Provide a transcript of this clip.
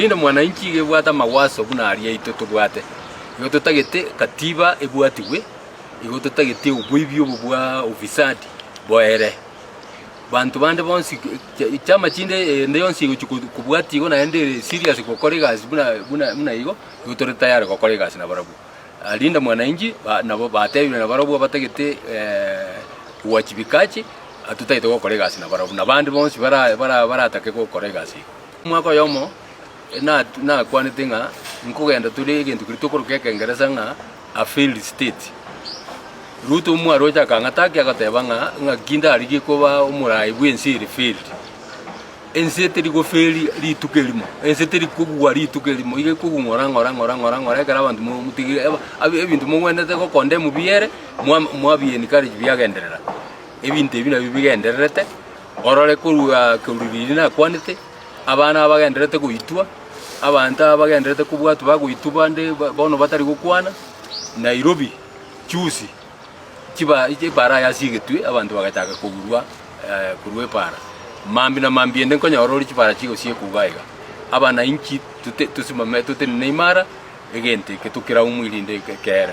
Linda mwananchi gebwata mawaso buna aria ito tugwate. Igo tutagete katiba ebwatiwe. Igo tutagete ubwibyo bwa ofisadi boere. Bantu bande bonsi chama chinde ndeyonsi kubwati igo naende serious kokoregas buna igo turi tayari kokoregas na barabu. Linda mwananchi nabo batewe na barabu batagete uwachibikachi atutaite kokoregas na barabu. Na bande bonsi bara atake kokoregas. Mwako yomo na kwanete nga nkugenda tuli gintu kirituko kekengereza nga a failed state. Ruto mwaroja kangataki agateba nga ginda arigi kuba umurai bwensiri failed. Enseteri go faili litukelimo. Enseteri kugwa litukelimo ige kugungora kara bantu mutigire ebintu mugwendete ko condemn biere mwabiye ni kare byagenderera. Ebintu ebina bigendererete orore kuruga kururiri na kwanete abana abagenderete kuitwa abantu abagenderete kubwatu bagwituba nde bono batari gukwana Nairobi cyusi kiba bara yasigetwe abantu bagataka kugurwa kurwe para mambi na mambi ende konya orori kibara kigo sie kugaiga abana inchi tusimame tute Neymar egente ketukira umwirinde kere.